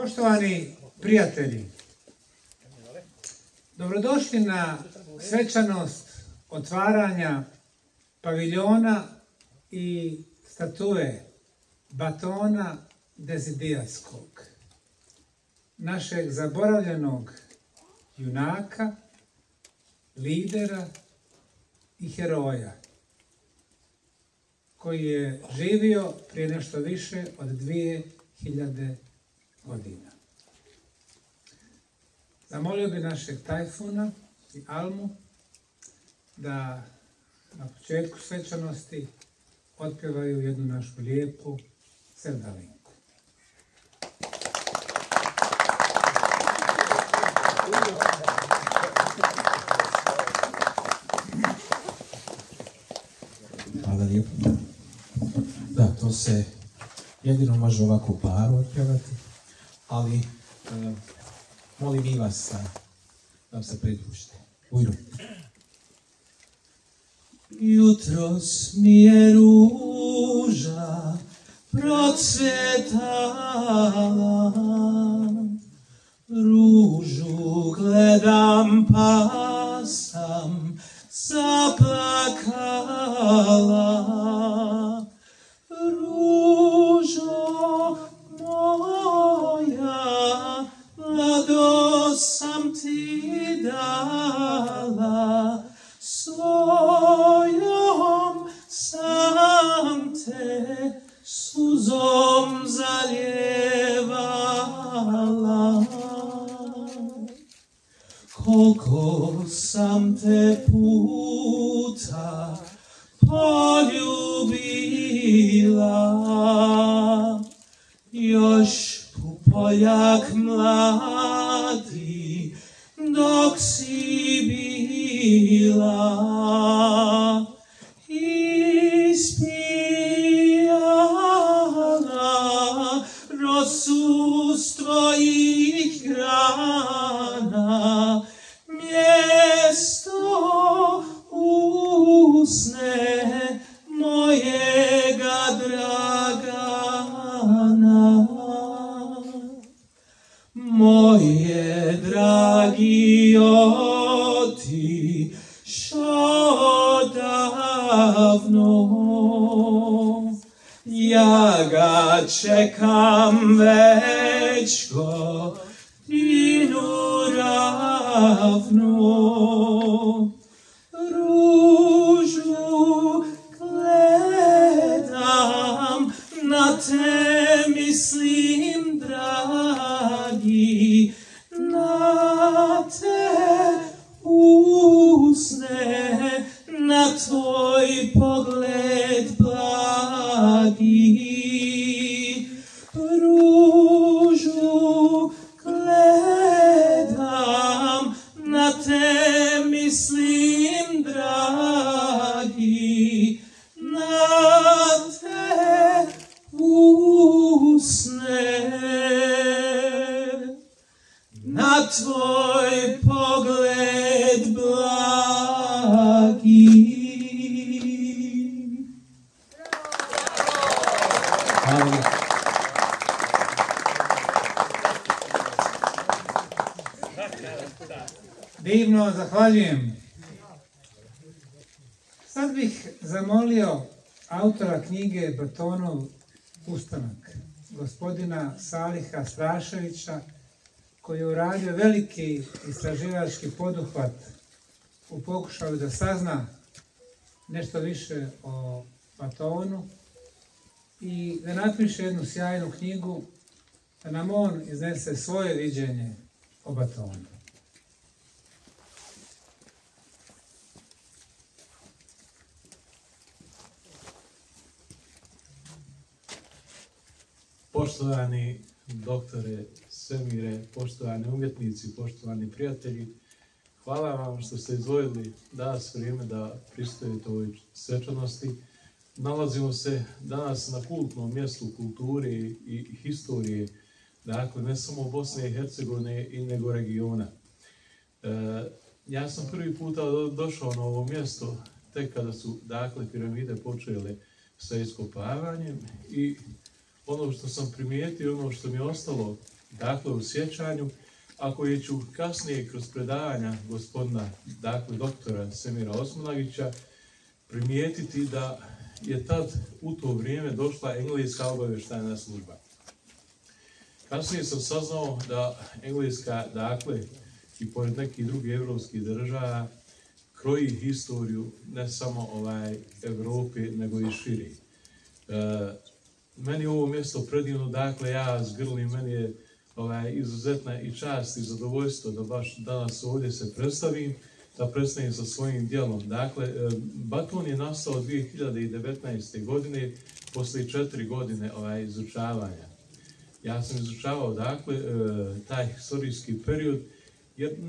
Poštovani prijatelji, dobrodošli na svečanost otvaranja paviljona i statue Batona Dezidijatskog, našeg zaboravljenog junaka, lidera i heroja, koji je živio prije nešto više od 2000 godina. Zamolio bi našeg Tajfuna i Almu da na početku svečanosti otpjevaju jednu našu lijepu srdalinku. Hvala lijepo. Da, to se jedino može ovako u paru otpjevati, ali molim i vas da nam se pridružite. Ujru. Jutros mi je ruža procvjetala, ružu gledam pa sam zaplakala. Ružo moja, mladost sam ti dala, svojom sam te suzom zaljevala. Koliko sam te puta poljubila, još pupoljak mladi dok si bila. Ispijala rosu s tvojih grana, mjesto usne mojega dragana. Moje dragi oti šo davno, ja ga čekam već godinu ravno. Ružu gledam, na te mislim dragi, na te usne, na tvoj pogled blagi. Ružu gledam, na te mislim dragi, na te usne, na tvoj pogled blagi. Divno, zahvaljujem. Sad bih zamolio autora knjige Batonov ustanak, gospodina Saliha Straševića, koji je uradio veliki istraživački poduhvat u pokušaju da sazna nešto više o Batonu i da napiše jednu sjajnu knjigu, da nam on iznese svoje viđenje o Batonu. Poštovani doktore Semire, poštovani umjetnici, poštovani prijatelji, hvala vam što ste izdvojili danas vrijeme da pristojite ovoj svečanosti. Nalazimo se danas na kultnom mjestu kulture i historije, dakle ne samo Bosne i Hercegovine nego regiona. Ja sam prvi puta došao na ovo mjesto tek kada su piramide počele sa iskopavanjem i ono što sam primijetio, ono što mi je ostalo dakle u sjećanju, a koje ću kasnije kroz predavanja gospodina, dakle doktora Semira Osmanagića, primijetiti da je tad u to vrijeme došla engleska obavještajna služba. Kasnije sam saznao da Engleska, dakle, i pored nekih drugih evropskih država, kroji historiju ne samo Evrope, nego i širi. Meni je ovo mjesto predivno, dakle, ja zgrlim, meni je izuzetna i čast i zadovoljstvo da baš danas ovdje se predstavim, da predstavim sa svojim djelom. Dakle, Baton je nastao 2019. godine, poslije 4 godine izučavanja. Ja sam izučavao, dakle, taj historijski period, jer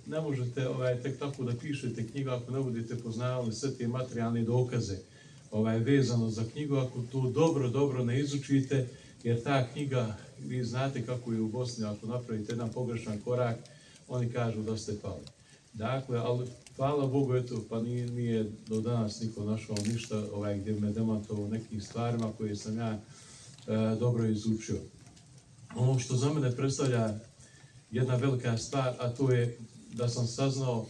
ne možete tek tako da pišete knjigu ako ne budete poznavali sve te materijalne dokaze vezano za knjigu, ako to dobro ne izučite, jer ta knjiga, vi znate kako je u Bosni, ako napravite jedan pogrešan korak, oni kažu da ste pali. Dakle, ali hvala Bogu, eto, pa nije do danas niko našao ništa gdje me demantovao nekim stvarima koje sam ja dobro izučio. Ono što za mene predstavlja jedna velika stvar, a to je da sam saznao,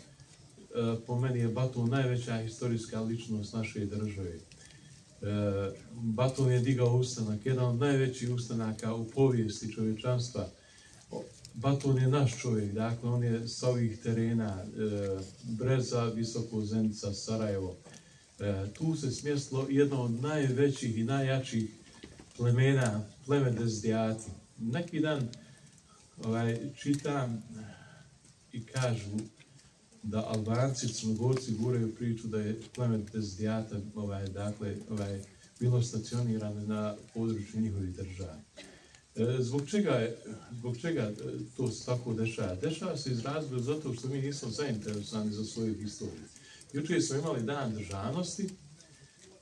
po meni je Baton najveća historijska ličnost naše države. Baton je digao ustanak, jedan od najvećih ustanaka u povijesti čovječanstva. Baton je naš čovjek, dakle on je sa ovih terena, Breza, Visoko, Zenica, Sarajevo. Tu se smjestilo jedno od najvećih i najjačih plemena, pleme Dezdijati. Neki dan čitam i kažu da Albanci, Crnogorci guraju priču da je pleme Dezdijata bilo stacionirano na području njihovih država. Zbog čega to se tako dešava? Dešava se iz razloga zato što mi nismo zainteresovani za svoju historiju. Jučer smo imali dan državnosti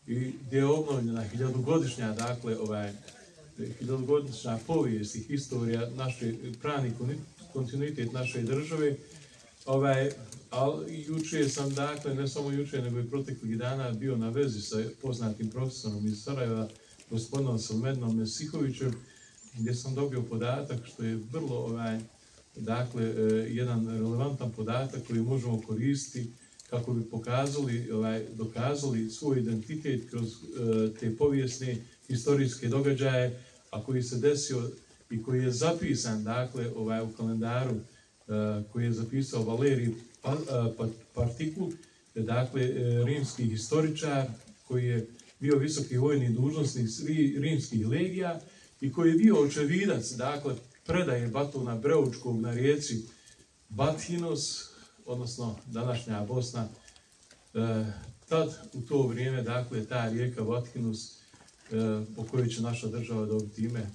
i gdje je obnovljena hiljadugodišnja, dakle, hiljadugodišnja povijest i historija, pravni kontinuitet naše države. Ali jučer sam, dakle, ne samo jučer, nego i proteklih dana bio na vezi sa poznatim profesorom iz Sarajeva, gospodinom Salmednom Mesihovićem, gdje sam dobio podatak što je vrlo, dakle, jedan relevantan podatak koji možemo koristiti kako bi dokazali svoj identitet kroz te povijesne historijske događaje, a koji se desio i koji je zapisan, dakle, u kalendaru koji je zapisao Valerij Partikul, dakle, rimski historičar koji je bio visoki vojni dužnosnik rimskih legija i koji je bio očevidac, dakle, predaje Batona Breučkog na rijeci Bathinos, odnosno današnja Bosna. Tad, u to vrijeme, dakle, ta rijeka Bathinos, po kojoj će naša država dobiti ime,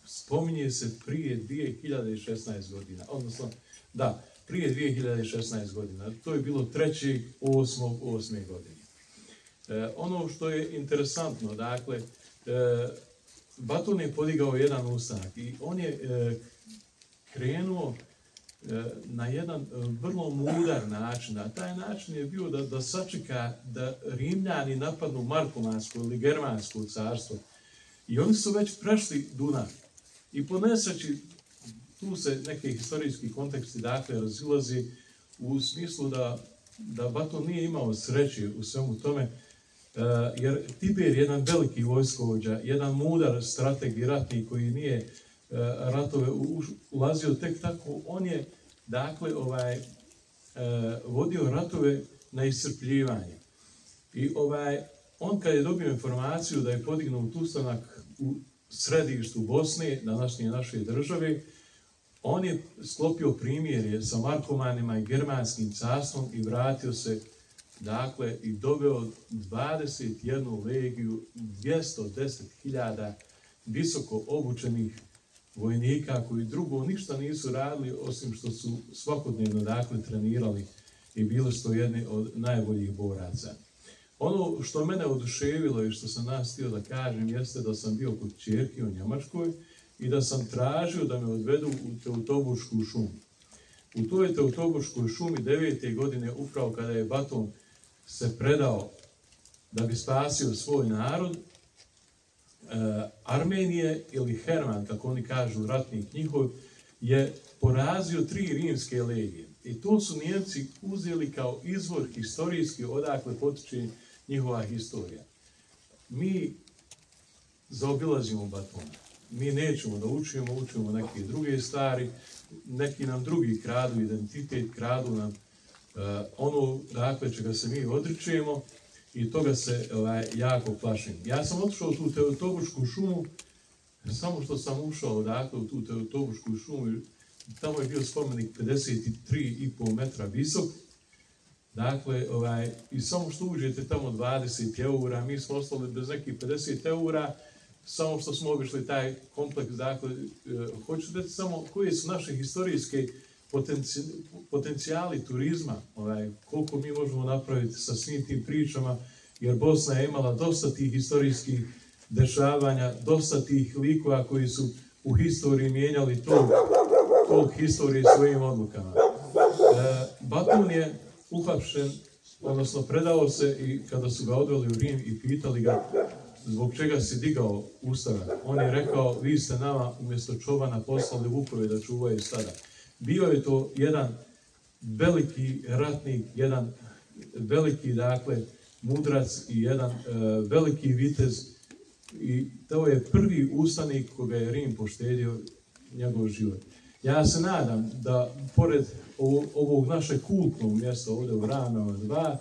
spominje se prije 2016 godina, odnosno, da, prije 2016 godina. To je bilo 3.8.8. godine. Ono što je interesantno, dakle, Baton je podigao jedan ustanak i on je krenuo na jedan vrlo mudar način, a taj način je bio da sačeka da Rimljani napadnu Markomansko ili Germansko carstvo. I oni su već prešli Dunav. I po nesreći, tu se neki historijski konteksti, dakle, razilazi u smislu da Baton nije imao sreće u svemu tome, jer Tiber je jedan veliki vojskovođa, jedan mudar strateg i ratnik koji nije ratove ulazio tek tako, on je, dakle, vodio ratove na iscrpljivanje. I on kad je dobio informaciju da je podignut ustanak u središtu Bosne, današnje naše države, on je sklopio primirje sa Markomanima i Germanskim carstvom i vratio se, dakle, i doveo 21 legiju, 210.000 visoko obučenih vojnika koji drugo ništa nisu radili osim što su svakodnevno, dakle, trenirali i bili su to jedni od najboljih boraca. Ono što mene oduševilo i što sam nas htio da kažem jeste da sam bio kod ćerke u Njemačkoj i da sam tražio da me odvedu u Teutoburšku šumu. U toj Teutoburškoj šumi 9. godine, upravo kada je Baton se predao da bi spasio svoj narod, Armenije, ili Herman, kako oni kažu, ratnik njihov, je porazio 3 rimske legije. I to su Nijemci uzeli kao izvor historijski odakle potiče njihova historija. Mi zaobilazimo Baton. Mi nećemo da učimo neke druge stvari, neki nam drugi kradu identitet, kradu nam ono dakle čega se mi odričemo i toga se jako plašim. Ja sam otišao u tu Teotobušku šumu, samo što sam ušao dakle u tu Teotobušku šumu, tamo je bio spomenik 53,5 metra visok. Dakle, i samo što uđete tamo 20 eura, mi smo ostali bez nekih 50 eura, samo što smo obišli taj kompleks. Dakle, hoću reći samo koje su naše historijske potencijali turizma, koliko mi možemo napraviti sa svim tim pričama, jer Bosna je imala dosta tih historijskih dešavanja, dosta tih likova koji su u historiji mijenjali tog historije svojim odlukama. Batun je uhapšen, odnosno predao se i kada su ga odveli u Rim i pitali ga zbog čega si digao ustanak. On je rekao, vi ste nama umjesto čobana poslali vukove da čuvaju stada. Bio je to jedan veliki ratnik, jedan veliki, dakle, mudrac i jedan veliki vitez. I to je prvi ustanik koga je Rim poštedio njegov život. Ja se nadam da, pored ovog našeg kultnog mjesta ovdje u Ramama 2,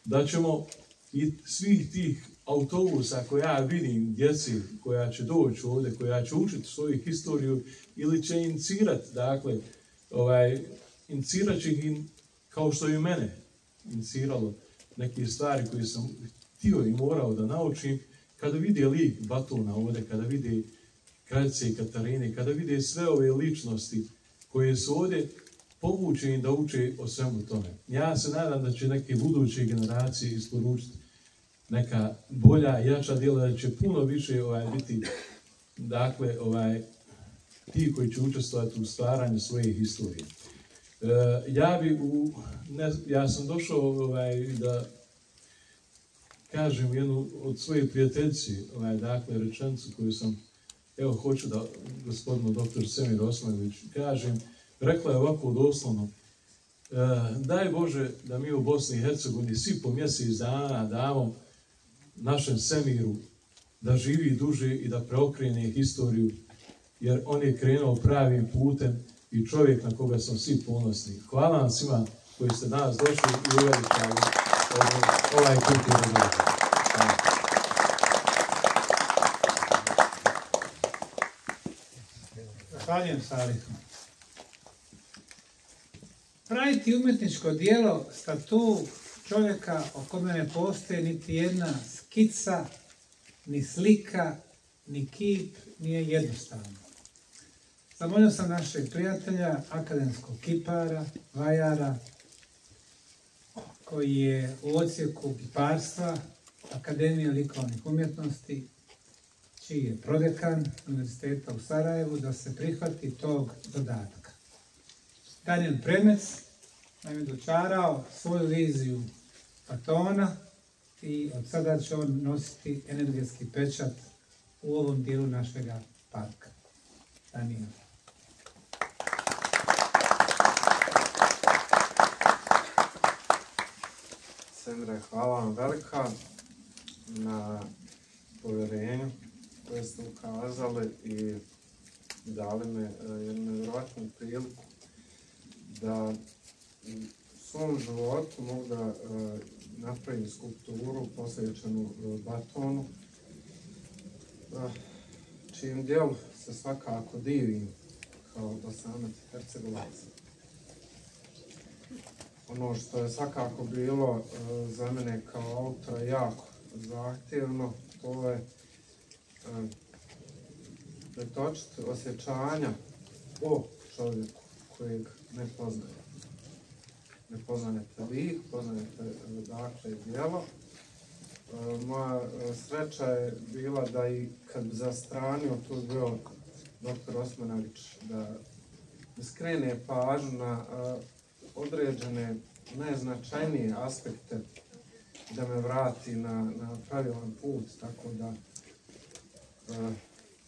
da ćemo i svih tih autobusa koja ja vidim, djeci koja će doći ovdje, koja će učiti svoju historiju ili će inicirati, dakle, inicirat će ih kao što i mene iniciralo neke stvari koje sam htio i morao da naučim, kada vide lik Batuna ovdje, kada vide kraljice i Katarine, kada vide sve ove ličnosti koje su ovdje, povučeni da uče o svemu tome. Ja se nadam da će neke buduće generacije isporučiti neka bolja, jača djela, da će puno više biti, dakle, ti koji će učestvovati u stvaranju svoje historije. Ja sam došao da kažem jednu od svojih prijateljci, dakle, rečenicu koju sam, evo, hoću da gospodinu dr. Semiru Osmanović kažem, rekla je ovako doslovno, daj Bože da mi u Bosni i Hercegovini svi po mjesec dana damo našem Semiru da živi duže i da preokrene historiju, jer on je krenuo pravim putem i čovjek na koga smo svi ponosni. Hvala vam svima koji ste danas došli i uvedite ovaj kulturni događaj. Zahvaljujem Salihu. Praviti umjetničko djelo, statu čovjeka o kome ne postoji niti jedna skica, ni slika, ni kip, nije jednostavno. Zamolio sam našeg prijatelja, akademskog kipara, vajara, koji je u odsjeku kiparstva Akademije likovnih umjetnosti, čiji je prodekan Univerziteta u Sarajevu, da se prihvati tog zadatka. Daniel Premec nam je dočarao svoju viziju Batona i od sada će on nositi energetski pečat u ovom dijelu našega parka. Daniel. Semire, hvala vam velika na povjerenju koje ste ukazali i dali me jednu nevjerojatnu priliku da u svom životu mogu da napravim skulpturu posvećenu Batonu, čijim dijelu se svakako divim kao Bosanac i Hercegovac. Ono što je svakako bilo za mene kao autora jako zahtjevno, to je pretočiti osjećanja o čovjeku kojeg ne poznajete. Ne poznajete vi, poznajete dakle djelo. Moja sreća je bila da i kad bi zastranio tu bio dr. Osmanović, da skrene pažnju na određene najznačajnije aspekte, da me vrati na pravilan put, tako da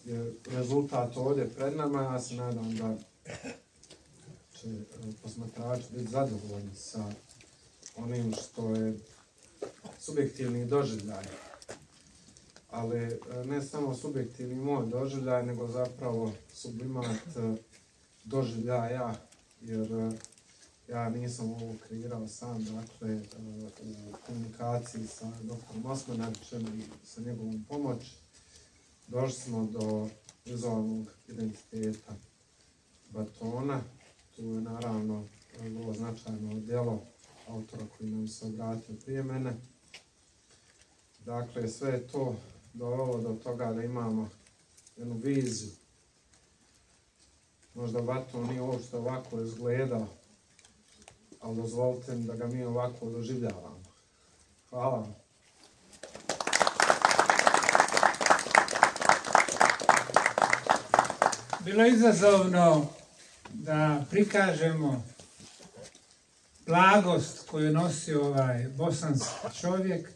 je rezultat ovdje pred nama. Ja se nadam da će posmatrači biti zadovoljni sa onim što je subjektivni doživljaj. Ali ne samo subjektivni moj doživljaj, nego zapravo sublimat doživljaja, jer ja nisam ovo kreirao sam, dakle, u komunikaciji sa dr. Osmanagićem i sa njegovom pomoći došli smo do vizualnog identiteta batona. Tu je naravno vrlo značajno djelo autora koji nam se obratio prije mene. Dakle, sve je to dovelo do toga da imamo jednu viziju. Možda baton nije uopšte ovako izgledao, ali dozvolite mi da ga mi ovako doživljavamo. Hvala vam. Bilo je izazovno da prikažemo blagost koju nosi ovaj bosanski čovjek,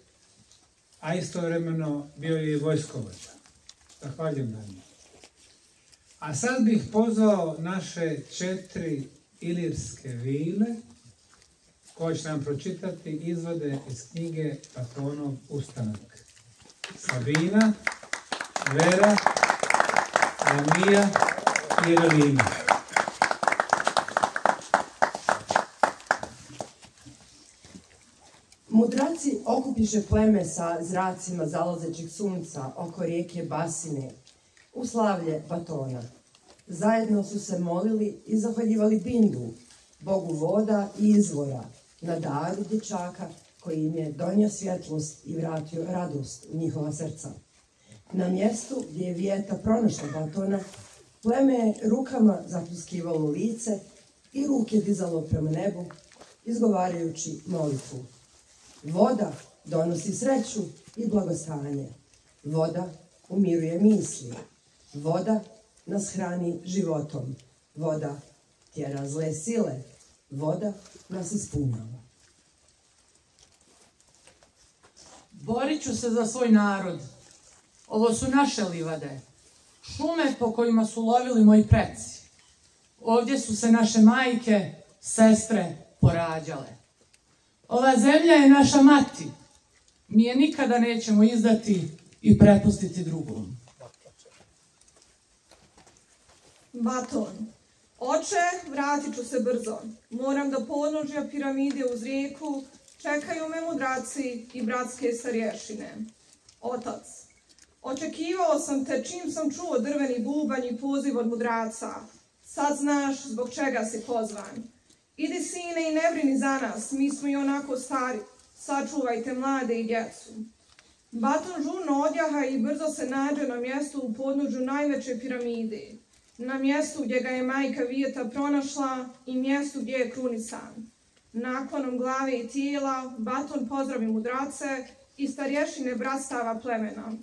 a istovremeno bio je i vojskovođa. Zahvaljujem na njih. A sad bih pozvao naše 4 ilirske vile koje će nam pročitati izvode iz knjige Batonov ustanak. Sabina, Vera, Amija i Evelina. Mudraci okupiše pleme sa zracima zalazećeg sunca oko rijeke Basine u slavlje Batona. Zajedno su se molili i zahvaljivali Bindu, bogu voda i izvora, na daru dječaka koji im je donio svjetlost i vratio radost u njihova srca. Na mjestu gdje je Vijeta pronašla Batona, pleme je rukama zapluskivalo lice i ruke dizalo prema nebu, izgovarajući molitvu. Voda donosi sreću i blagostanje. Voda umiruje misli. Voda nas hrani životom. Voda tjera zle sile. Voda nas ispunjava. Borit ću se za svoj narod. Ovo su naše livade, šume po kojima su lovili moji preci. Ovdje su se naše majke, sestre porađale. Ova zemlja je naša mati. Mi je nikada nećemo izdati i prepustiti drugom. Baton. Oče, vratit ću se brzo. Moram do podnožja piramide uz rijeku. Čekaju me mudraci i bratske starješine. Otac. Očekivao sam te čim sam čuo drveni bubanj i poziv od mudraca. Sad znaš zbog čega si pozvan. Idi, sine, i ne brini za nas, mi smo i onako stari. Sačuvajte mlade i djecu. Baton žurno odjaha i brzo se nađe na mjestu u podnožju najveće piramide. Na mjestu gdje ga je majka Vijeta pronašla i mjestu gdje je krunisan. Naklonom glave i tijela, Baton pozdravi mudrace i starješine bratstava plemena.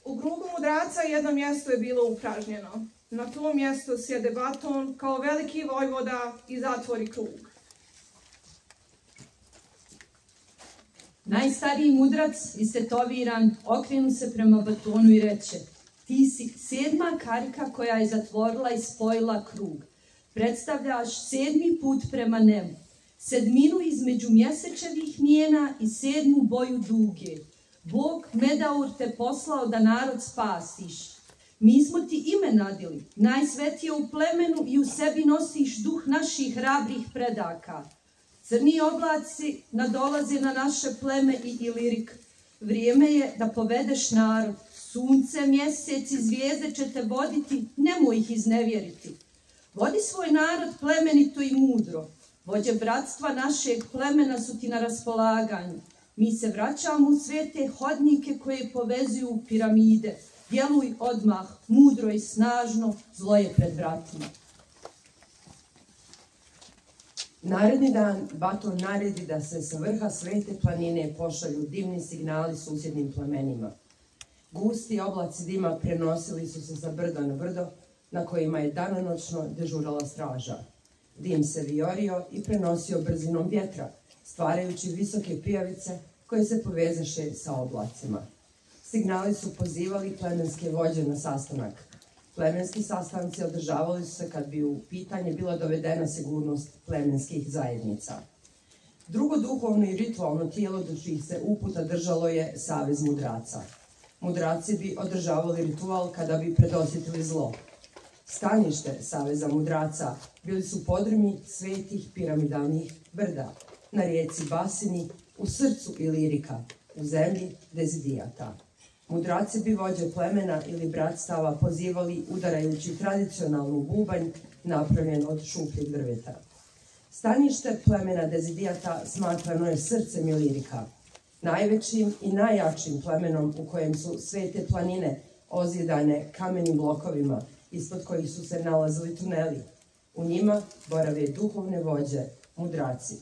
U krugu mudraca jedno mjesto je bilo upražnjeno. Na tom mjestu sjede Baton kao veliki vojvoda i zatvori krug. Najstariji mudrac, istetoviran, okrenu se prema Batonu i reče: ti si 7. karika koja je zatvorila i spojila krug. Predstavljaš 7. put prema nebu, 7 između mjesečevih mijena i 7 boju duge. Bog Medaur te poslao da narod spasiš. Mi smo ti ime nadili, najsvetije u plemenu i u sebi nosiš duh naših hrabrih predaka. Crni oblaci nadolaze na naše pleme i Ilirik. Vrijeme je da povedeš narod. Sunce, mjesec i zvijezde će te voditi, nemoj ih iznevjeriti. Vodi svoj narod plemenito i mudro. Vođe bratstva našeg plemena su ti na raspolaganju. Mi se vraćamo u svete hodnike koje povezuju piramide. Djeluj odmah, mudro i snažno, zlo je pred vratima. Naredni dan Baton naredi da se sa vrha svete planine pošalju divni signali susjednim plemenima. Gusti oblaci dima prenosili su se sa brdo na brdo, na kojima je danonoćno dežurala straža. Dim se viorio i prenosio brzinom vjetra, stvarajući visoke pijavice koje se povezaše sa oblacima. Signali su pozivali plemenske vođe na sastanak. Plemenski sastanci održavali su se kad bi u pitanje bila dovedena sigurnost plemenskih zajednica. Drugo duhovno i ritualno tijelo do čijih se uputa držalo je Savez mudraca. Mudraci bi održavali ritual kada bi predosjetili zlo. Stanište Saveza mudraca bili su podrumi svetih piramidalnih brda, na rijeci Basini, u srcu Ilirika, u zemlji Dezidijata. Mudraci bi vođe plemena ili bratstava pozivali udarajući tradicionalnu bubanj napravljen od šupljeg drveta. Stanište plemena Dezidijata smatrano je srcem Ilirika, najvećim i najjačim plemenom u kojem su svete planine ozidane kamenim blokovima ispod kojih su se nalazili tuneli. U njima borave duhovne vođe, mudraci.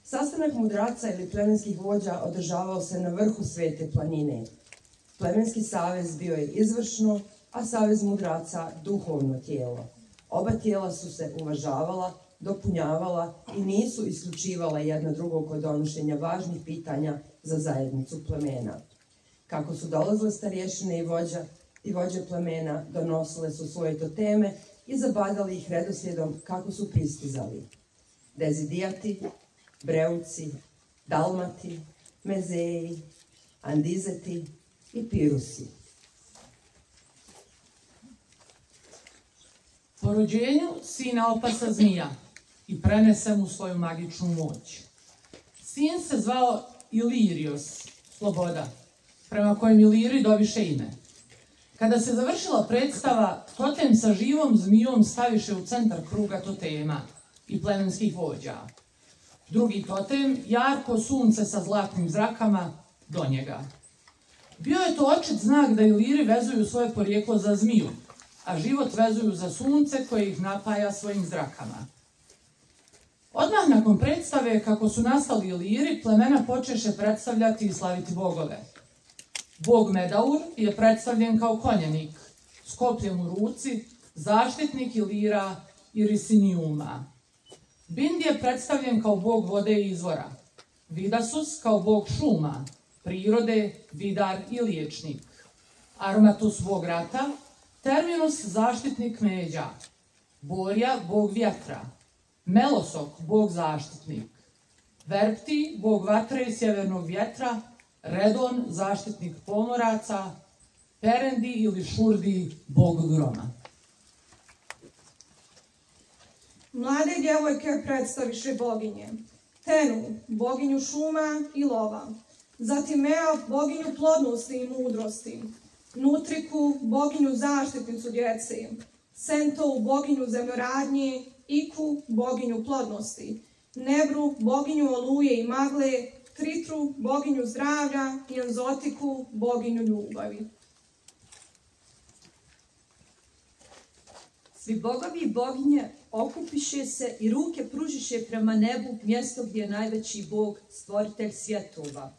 Sastanak mudraca ili plemenskih vođa održavao se na vrhu svete planine. Plemenski savez bio je izvršno, a savez mudraca duhovno tijelo. Oba tijela su se uvažavala, dopunjavala i nisu isključivala jedna drugog kod donošenja važnih pitanja za zajednicu plemena. Kako su dolazile starješine i vođe plemena, donosile su svoje toteme i zabadali ih redoslijedom kako su pristizali. Dezidijati, Breuci, Dalmati, Mezeji, Andizeti i Pirusi. Po rođenju sina opasa zmija i prenese mu svoju magičnu moć. Sin se zvao Ilirios, sloboda, prema kojem Iliri dobiše ime. Kada se završila predstava, totem sa živom zmijom staviše u centar kruga totema i plemenskih vođa. Drugi totem, jarko sunce sa zlatnim zrakama, do njega. Bio je to očit znak da Iliri vezuju svoje porijeklo za zmiju, a život vezuju za sunce koje ih napaja svojim zrakama. Odmah nakon predstave, kako su nastali Iliri, plemena počeše predstavljati i slaviti bogove. Bog Medaur je predstavljen kao konjenik, s kopljem u ruci, zaštitnik Ilira i Risinijuma. Bind je predstavljen kao bog vode i izvora, Vidasus kao bog šuma, prirode, vidar i liječnik, Armatus bog rata, Terminus zaštitnik međa, Borja bog vjetra, Melosok bog zaštitnik, Verpti bog vatre i sjevernog vjetra, Redon zaštitnik pomoraca, Perendi ili Šurdi bog groma. Mlade djevojke predstaviše boginje. Tenu, boginju šuma i lova. Zatim Mea, boginju plodnosti i mudrosti. Nutriku, boginju zaštitnicu djece. Sentou, boginju zemljoradnje. Iku, boginju plodnosti. Nebru, boginju oluje i magle. Tritru, boginju zdravlja. I Anzotiku, boginju ljubavi. Svi bogovi i boginje okupiše se i ruke pružiše prema nebu, mjesto gdje je najveći bog, stvoritelj svjetova.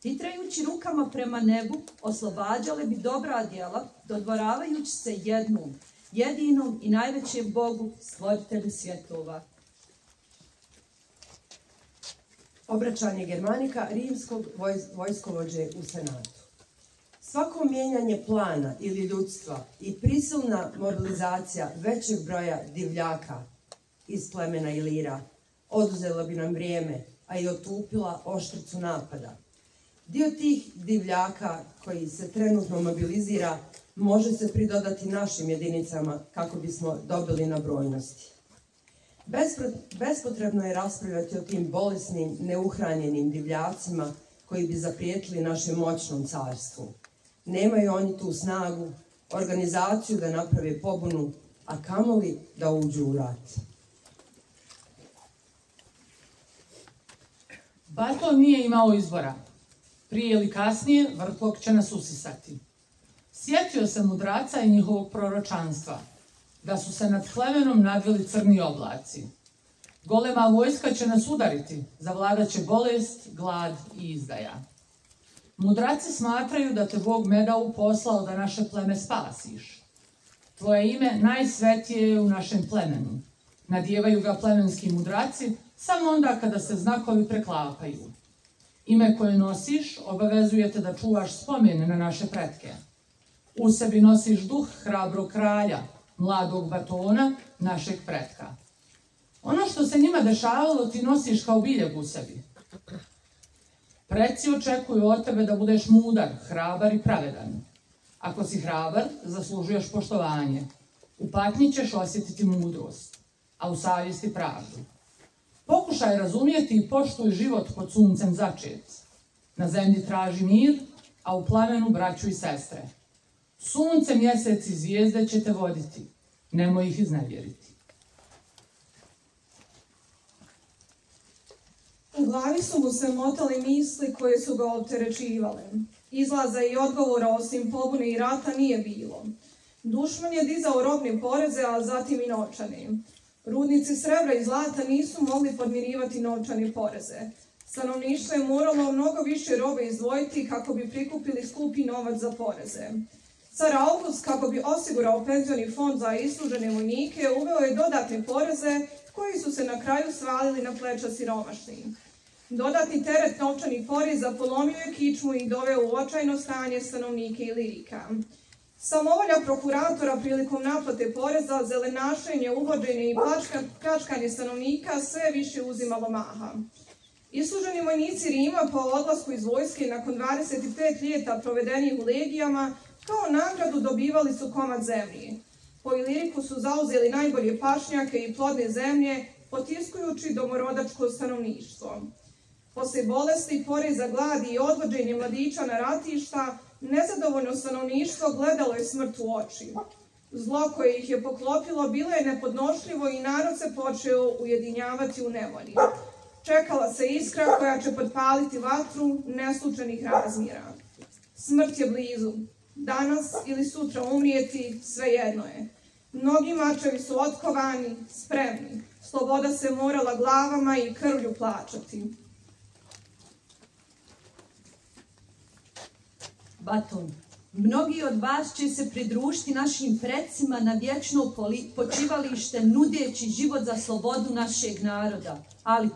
Titrajući rukama prema nebu, oslobađale bi dobra djela, dodvoravajući se jednom, jedinom i najvećem Bogu, stvoritelju svjetova. Obraćanje Germanika, rimskog vojskovođe u senatu. Svako mijenjanje plana ili ljudstva i prisilna mobilizacija većeg broja divljaka iz plemena Ilira oduzela bi nam vrijeme, a i otupila oštricu napada. Dio tih divljaka koji se trenutno mobilizira može se pridodati našim jedinicama kako bismo dobili na brojnosti. Bespotrebno je raspravljati o tim bolesnim, neuhranjenim divljacima koji bi zaprijetili našem moćnom carstvu. Nemaju oni tu snagu, organizaciju da naprave pobunu, a kamoli da uđu u rat. Baton nije imao izbora. Prije ili kasnije vrtlog će nas usisati. Sjetio se mudraca i njihovog proročanstva, da su se nad plemenom nadvili crni oblaci. Golema vojska će nas udariti, zavladat će bolest, glad i izdaja. Mudraci smatraju da te Bog Medau poslao da naše pleme spasiš. Tvoje ime najsvetije je u našem plemenu. Nadjevaju ga plemenski mudraci samo onda kada se znakovi preklapaju. Ime koje nosiš obavezuje te da čuvaš spomen na naše pretke. U sebi nosiš duh hrabrog kralja, mladog Batona, našeg pretka. Ono što se njima dešavalo ti nosiš kao biljeg u sebi. Preci očekuju od tebe da budeš mudar, hrabar i pravedan. Ako si hrabar, zaslužuješ poštovanje. U patnji ćeš osjetiti mudrost, a u savjesti pravdu. Pokušaj razumjeti i poštuj život pod suncem začet. Na zemlji traži mir, a u plamenu braću i sestre. Sunce, mjesec i zvijezde će te voditi. Nemoj ih iznevjeriti. U glavi su mu se motale misli koje su ga opterećivale. Izlaza i odgovora osim pobune i rata nije bilo. Dušman je dizao robne poreze, a zatim i novčane. Rudnici srebra i zlata nisu mogli podmirivati novčane poreze. Stanovništvo je moralo mnogo više robe izdvojiti kako bi prikupili skupi novac za poreze. Car August, kako bi osigurao penzioni fond za islužene vojnike, uveo je dodatne poreze koji su se na kraju svalili na pleća siromašnih. Dodatni teret novčanih poreza polomio je kičmu i doveo u očajno stanje stanovnike i lirika. Samovolja prokuratora prilikom naplate poreza, zelenašenje, uvođenje i pljačkanje stanovnika sve više uzimalo maha. Isluženi vojnici Rima po odlasku iz vojske nakon 25 ljeta provedenih u legijama kao nagradu dobivali su komad zemlje. Po Iliriku su zauzeli najbolje pašnjake i plodne zemlje, potiskujući domorodačko stanovništvo. Posle bolesti, poreza, gladi i odvođenje mladića na ratišta, nezadovoljno stanovništvo gledalo je smrt u oči. Zlo koje ih je poklopilo bilo je nepodnošljivo i narod se počeo ujedinjavati u nevolji. Čekala se iskra koja će potpaliti vatru neslučajnih razmjera. Smrt je blizu. Danas ili sutra umrijeti, svejedno je. Mnogi mačevi su otkovani, spremni. Sloboda se morala glavama i krvlju plaćati. Baton, mnogi od vas će se pridružiti našim precima na vječno počivalište nudeći život za slobodu našeg naroda. Ali,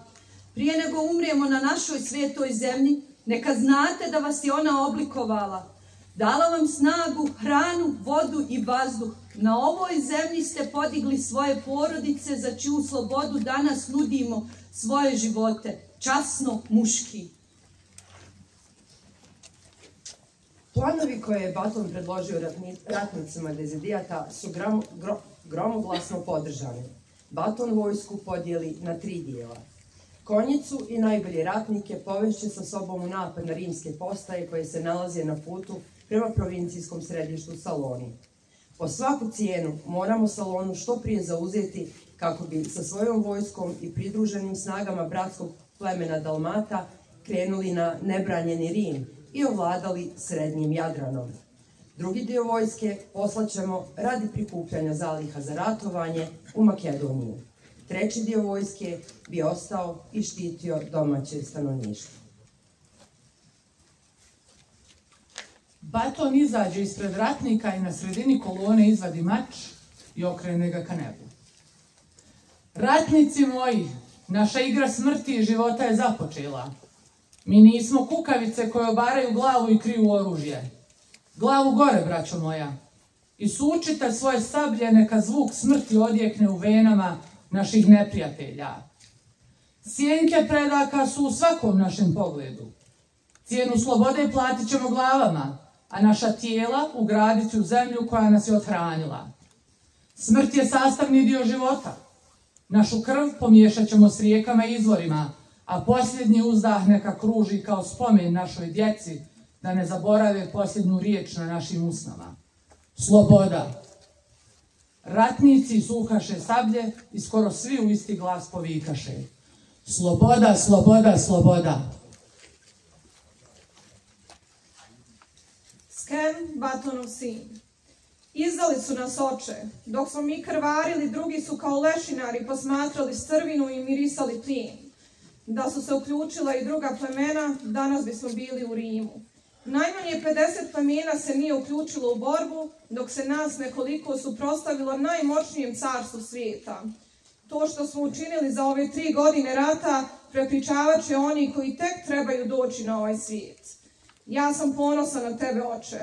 prije nego umrijemo na našoj svetoj zemlji, neka znate da vas je ona oblikovala. Dala vam snagu, hranu, vodu i vazduh. Na ovoj zemlji ste podigli svoje porodice za čiju slobodu danas nudimo svoje živote. Časno, muški. Planovi koje je Baton predložio ratnicima Dezidijata su gromoglasno podržani. Baton vojsku podijeli na 3 dijela. Konjicu i najbolje ratnike povešće sa sobom u napad na rimske postaje koje se nalaze na putu prema provincijskom središtu Saloni. Po svaku cijenu moramo Salonu što prije zauzeti kako bi sa svojom vojskom i pridruženim snagama bratskog plemena Dalmata krenuli na nebranjeni Rim i ovladali srednjim Jadranom. Drugi dio vojske poslaćemo radi prikupljanja zaliha za ratovanje u Makedoniju. Treći dio vojske bi ostao i štitio domaće stanovništvo. Baton izađe ispred ratnika i na sredini kolone izvadi mač i okrene ga ka nebu. Ratnici moji, naša igra smrti i života je započela. Mi nismo kukavice koje obaraju glavu i kriju oružje. Glavu gore, braćo moja, i sučite svoje sablje, neka zvuk smrti odjekne u venama naših neprijatelja. Sjenke predaka su u svakom našem pogledu. Cijenu slobode platit ćemo glavama, a naša tijela ugraditi u zemlju koja nas je othranila. Smrt je sastavni dio života. Našu krv pomiješat ćemo s rijekama i izvorima, a posljednji uzdah neka kruži kao spomen našoj djeci, da ne zaborave posljednju riječ na našim usnama. Sloboda. Ratnici suhaše sablje i skoro svi u isti glas povikaše. Sloboda, sloboda, sloboda. Sken, Batonov sin. Izdali su nas oče. Dok smo mi krvarili, drugi su kao lešinari posmatrali strvinu i mirisali plijen. Da su se uključila i druga plemena, danas bismo bili u Rimu. Najmanje 50 plemena se nije uključilo u borbu, dok se nas nekoliko suprotstavilo najmoćnijem carstvu svijeta. To što smo učinili za ove 3 godine rata prepričavat će oni koji tek trebaju doći na ovaj svijet. Ja sam ponosan na tebe, oče.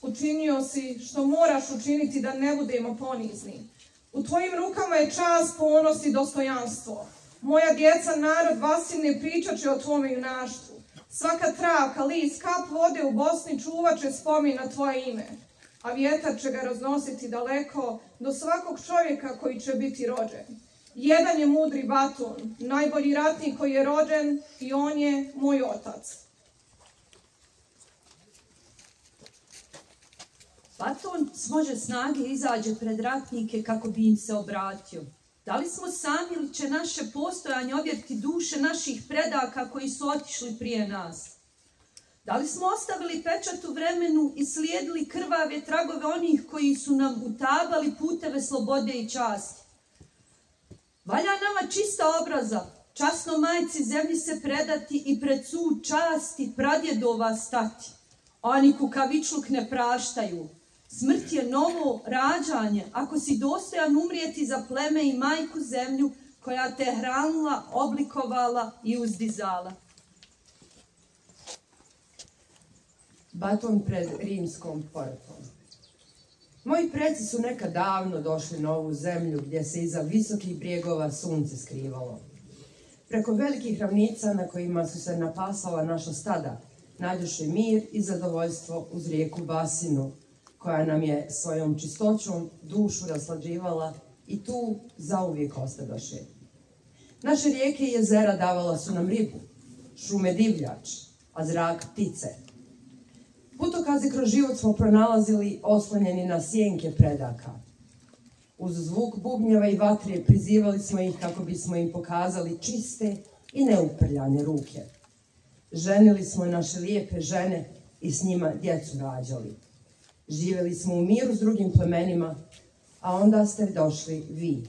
Učinio si što moraš učiniti da ne budemo ponizni. U tvojim rukama je čast, ponos i dostojanstvo. Moja djeca, narod Vasine, pričat će o tvome junaštvu. Svaka travka, list, kap vode u Bosni čuvat će spomin na tvoje ime. A vjetar će ga raznositi daleko do svakog čovjeka koji će biti rođen. Jedan je mudri Batun, najbolji ratnik koji je rođen, i on je moj otac. Baton smože snage izađe pred ratnike kako bi im se obratio. Da li smo sami ili će naše postojanje ovjeriti duše naših predaka koji su otišli prije nas? Da li smo ostavili pečat u vremenu i slijedili krvave tragove onih koji su nam utabali puteve slobode i časti? Valja nama čista obraza, časno majci zemlji se predati i pred sud časti pradjedova stati. Oni kukavičluk ne praštaju. Smrt je novo rađanje, ako si dostojan umrijeti za pleme i majku zemlju koja te hranila, oblikovala i uzdizala. Baton pred rimskom poretom. Moji preci su nekad davno došli na ovu zemlju gdje se iza visokih brijegova sunce skrivalo. Preko velikih ravnica na kojima su se napasala naša stada, nađoše mir i zadovoljstvo uz rijeku Basinu, koja nam je svojom čistoćom dušu raslađivala i tu zauvijek ostadoše. Naše rijeke i jezera davala su nam ribu, šume divljač, a zrak ptice. Putokaze kroz život smo pronalazili oslonjeni na sjenke predaka. Uz zvuk bubnjeva i vatre prizivali smo ih kako bismo im pokazali čiste i neuprljane ruke. Ženili smo naše lijepe žene i s njima djecu rađali. Živjeli smo u miru s drugim plemenima, a onda ste došli vi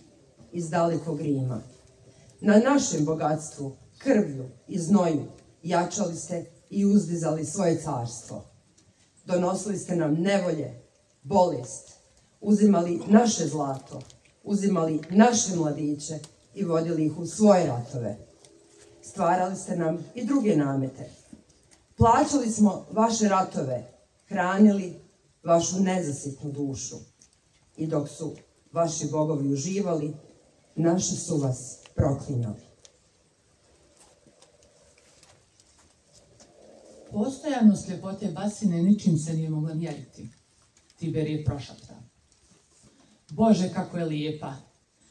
iz dalekog Rima. Na našem bogatstvu, krvlju i znoju jačali ste i uzdizali svoje carstvo. Donosili ste nam nevolje, bolest, uzimali naše zlato, uzimali naše mladiće i vodili ih u svoje ratove. Stvarali ste nam i druge namete. Plaćali smo vaše ratove, hranili vašu nezasitnu dušu. I dok su vaši bogovi uživali, naši su vas proklinjali. Postojanost ljepote Basine ničim se nije mogla mjeriti. Tiberije prošapta. Bože, kako je lijepa!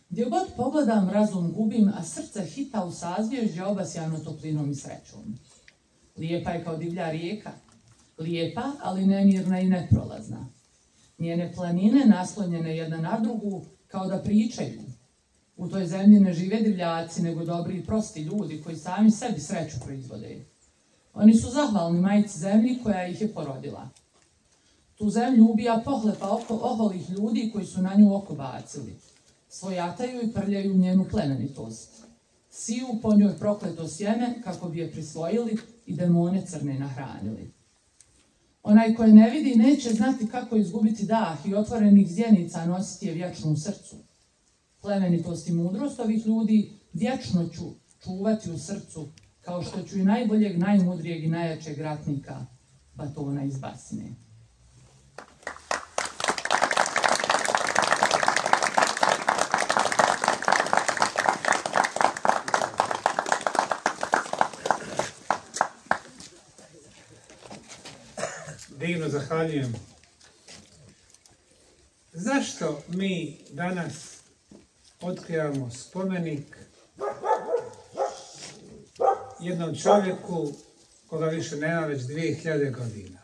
Gdje god pogledam, razum gubim, a srce hita u sazvježđe obasjano toplinom i srećom. Lijepa je kao divlja rijeka. Lijepa, ali nemirna i neprolazna. Njene planine naslonjene jedna na drugu kao da pričaju. U toj zemlji ne žive divljaci, nego dobri i prosti ljudi koji sami sebi sreću proizvode. Oni su zahvalni majci zemlji koja ih je porodila. Tu zemlju ubija pohlepa oholih ljudi koji su na nju oko bacili. Svojataju i prljaju njenu plemenitost. Siju po njoj prokleto sjeme kako bi je prisvojili i demone crne nahranili. Onaj koji ne vidi neće znati kako izgubiti dah i otvorenih zjenica nositi je vječno u srcu. Plemenitost i mudrost ovih ljudi vječno ću čuvati u srcu, kao što ću i najboljeg, najmudrijeg i najjačeg ratnika Batona iz Basine. Divno zahvaljujem. Zašto mi danas otkrivamo spomenik jednom čovjeku koga više nema već 2000 godina?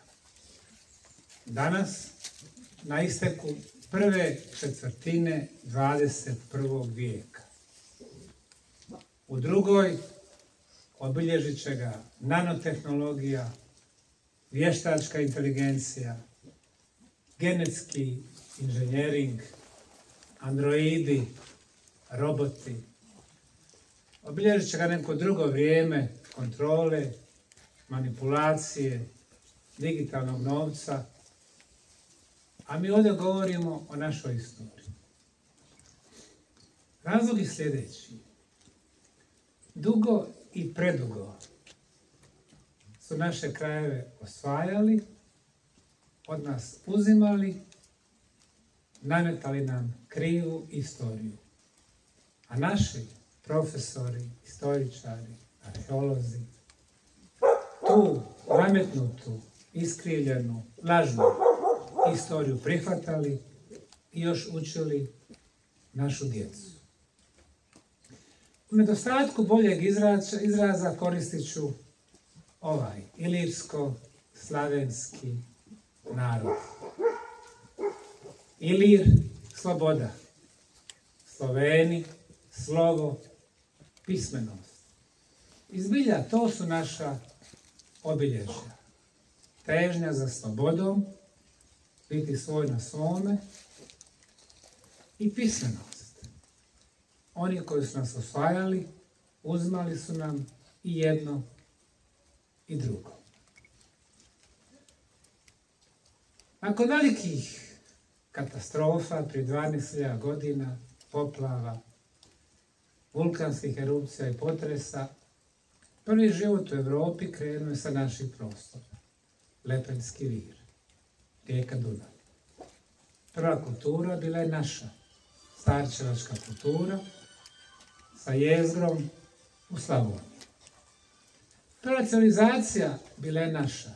Danas, na isteku prve četvrtine 21. vijeka. U drugoj obilježit će ga nanotehnologija, vještačka inteligencija, genetski inženjering, androidi, roboti. Obilježit će ga neko drugo vrijeme kontrole, manipulacije, digitalnog novca, a mi ovdje govorimo o našoj istoriji. Razlog je sljedeći. Dugo i predugo su naše krajeve osvajali, od nas uzimali, nametali nam krivu istoriju. A naši profesori, istoričari, arheolozi, tu nametnutu, iskrivljenu, lažnu istoriju prihvatali i još učili našu djecu. U nedostatku boljeg izraza koristit ću ovaj ilirsko-slavenski narod. Ilir, sloboda. Sloveni, slovo, pismenost. Izbilja, to su naša obilježja. Težnja za slobodom, biti svoj na svome i pismenost. Oni koji su nas osvajali, uzimali su nam i jedno i drugo. Nakon velikih katastrofa prije 12.000 godina, poplava, vulkanskih erupcija i potresa, prvi život u Europi krenuo je sa naših prostora. Lepenski vir, rijeka Dunav. Prva kultura bila je naša, starčevačka kultura, sa jezgrom u Slavoniji. Prva civilizacija bila je naša,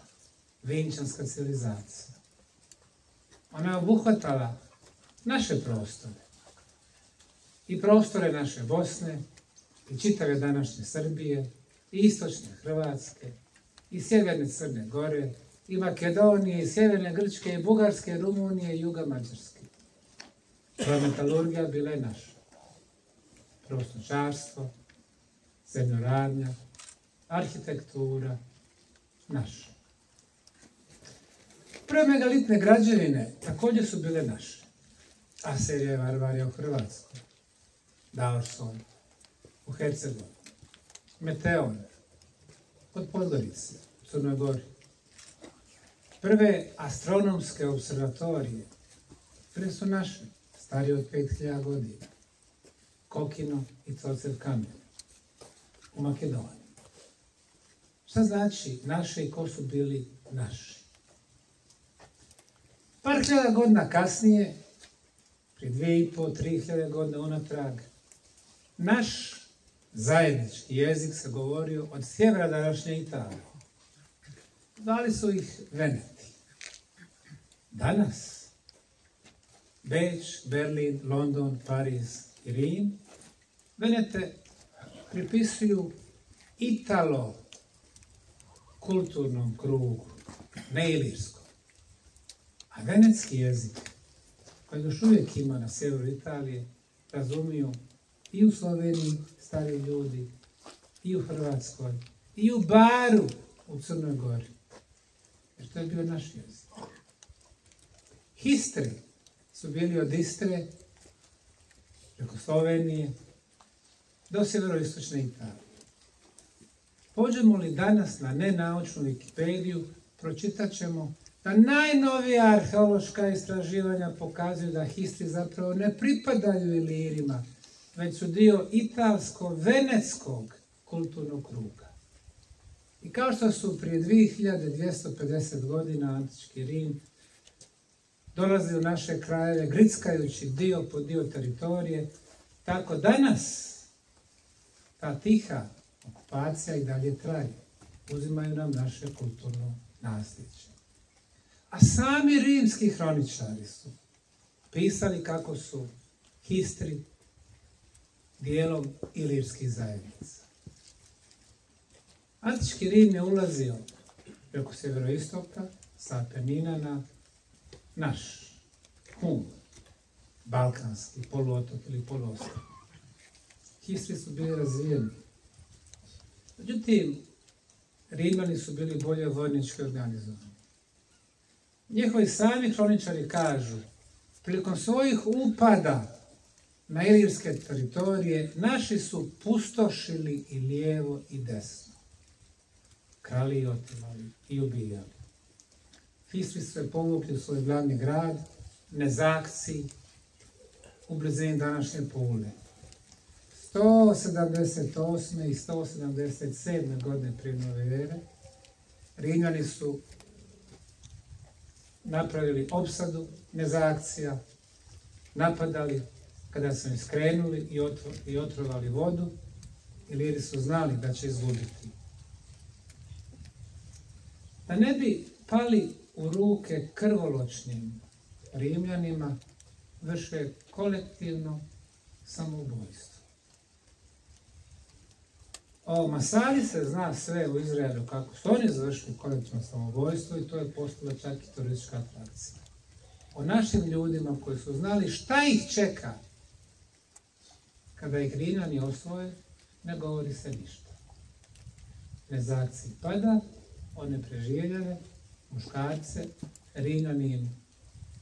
vinčanska civilizacija. Ona je obuhvatala naše prostore i prostore naše Bosne i čitave današnje Srbije i istočne Hrvatske i sjeverne Crne Gore i Makedonije i sjeverne Grčke i Bugarske, Rumunije i juga Mađarske. Prva metalurgija bila je naša. Prvo stočarstvo, zemljoradnja, arhitektura naša. Prve megalitne građevine također su bile naše. Asirija i Varvarija u Hrvatskoj, Daorson u Hercegovini, Meteon kod Podgorice u Crnoj Gori. Prve astronomske observatorije prije su naše, starije od 5000 godina. Kokino i Cocev kamen u Makedoniji. Šta znači naše i ko su bili naši? Par hiljada godina kasnije, prije 2500-3000 godina unatrag, naš zajednički jezik se govorio od sjevera današnje Italije. Zvali su ih Veneti. Danas Beč, Berlin, London, Pariz i Rim Venete pripisuju italo-kulturnom krugu, ne ilirskom. A venetski jezik, koji još uvijek ima na sjeveru Italije, razumiju i u Sloveniji stari ljudi, i u Hrvatskoj, i u Baru u Crnoj Gori. Jer to je bio naš jezik. Histri su bili od Istre, preko Slovenije, do sjeveroistočne Italije. Pođemo li danas na nenaučnu Wikipediju, pročitat ćemo da najnovija arheološka istraživanja pokazuju da Histri zapravo ne pripadaju Ilirima, već su dio italsko-venetskog kulturnog kruga. I kao što su prije 2250 godina antički Rim dolazi u naše krajeve grickajući dio po dio teritorije, tako danas ta tiha okupacija i dalje traje. Uzimaju nam naše kulturno nasljeđe. A sami rimski hroničari su pisali kako su Histri dijelom ilirskih zajednica. Antički Rim je ulazio preko sjeveroistoka sa Apenina na naš Hum, balkanski poluotok ili poluostrov. Histri su bili razvijeni. Međutim, Rimljani su bili bolje vojnički organizovani. Njihovi sami hroničari kažu, prilikom svojih upada na ilirske teritorije, naši su pustošili i lijevo i desno. Krali i otimali i ubijali. Histri su se povukli u svoj glavni grad, Nezakci, u blizini današnje Pule. 178. i 177. godine prije nove ere Rimljani su napravili opsadu, nezaakcija, napadali kada su im skrenuli i otrovali vodu, Iliri su znali da će izgubiti. Da ne bi pali u ruke krvoločnim Rimljanima, vrše kolektivno samoubojstvo. O Masali se zna sve u Izraelu kako su oni završili kolektivno samoubojstvo i to je postala čak i turistička atrakcija. O našim ljudima koji su znali šta ih čeka kada ih Rimljani osvoje, ne govori se ništa. Nezaakciji pada, one preživljene, muškarce, Rimljani im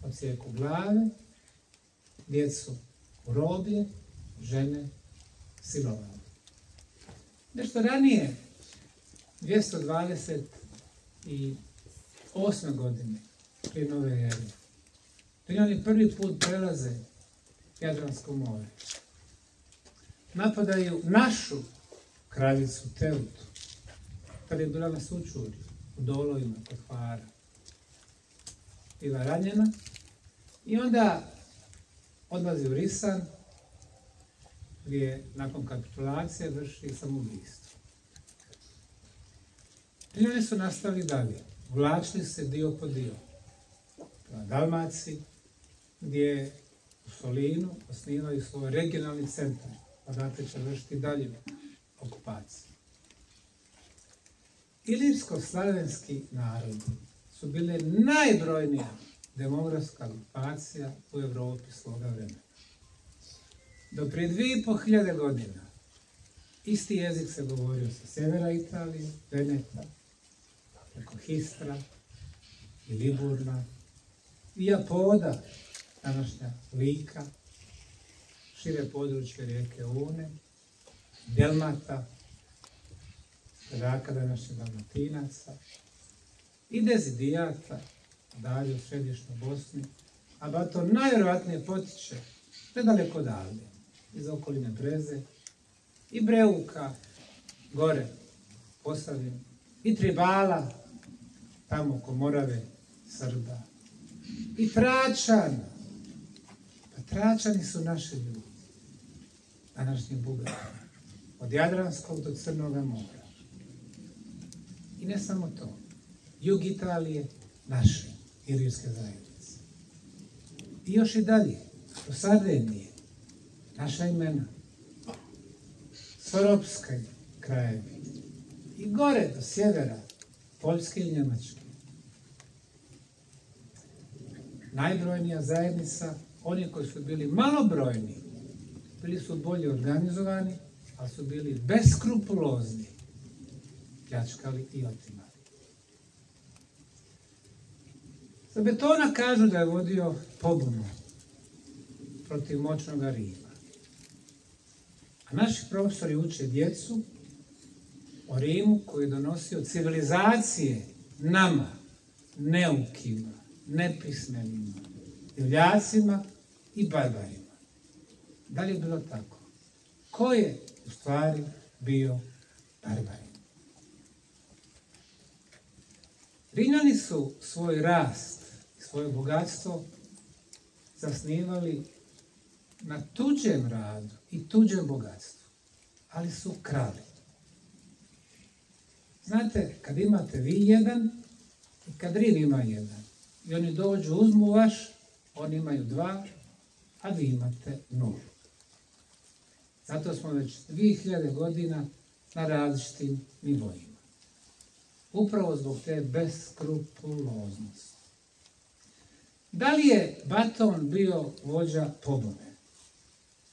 odsijeku glave, djecu u roblje, žene silovane. Nešto ranije, 228. godine prije nove ere, Rimljani prvi put prelaze Jadransko more. Napadaju našu kraljicu Teutu, kada je bila na Sučurju, u Dolovima, kod Hvara. Bila ranjena i onda odlazi u Risan, gdje nakon kapitulacije vrši samoubistvo. Rimljani su nastavili dalje, vlačili se dio po dio. Na Dalmaciji, gdje u Solinu osnivaju svoj regionalni centar, odakle će vršiti dalje okupaciju. Ilirsko-slavenski narodi su bile najbrojnija demografska grupacija u Evropi svoga vremena. Do prije 2500 godina isti jezik se govorio sa sjevera Italije, Veneta, preko Histra i Liburna, i Apoda, današnja Lika, šire područje rijeke Une, Delmata, predaka današnjih Dalmatinaca, i Dezidijata, dalje u središnjoj Bosni, a to najvjerojatnije potiče nedaleko odavde, iz okoline Breze, i Breuka, gore, Posavine, i Tribala, tamo oko Morave, Srba, i Tračana. Pa Tračani su naši ljudi, današnji Bugari, od Jadranskog do Crnoga mora. I ne samo to, jug Italije, naše ilirske zajednice. I još i dalje, do Sardenije, naša imena, Svoropske krajevi, i gore do sjevera, Poljske i Njemačke. Najbrojnija zajednica, oni koji su bili malobrojni, bili su bolje organizovani, ali su bili beskrupulozni, pljačkali i otimali. Za Betona kažu da je vodio pobunu protiv moćnog Rima. A naši profesori uče djecu o Rimu koji je donosio civilizacije nama, neukima, nepismenima, divljacima i barbarima. Da li je bilo tako? Ko je u stvari bio barbarin? Rimljani su svoj rast i svoje bogatstvo zasnivali na tuđem radu i tuđem bogatstvu, ali su krali. Znate, kad imate vi jedan i kad Rim ima jedan, i oni dođu, uzmu vaš, oni imaju dva, a vi imate nulu. Zato smo već 2000 godina na različitim nivoima. Upravo zbog te beskrupuloznosti. Da li je Baton bio vođa pobune?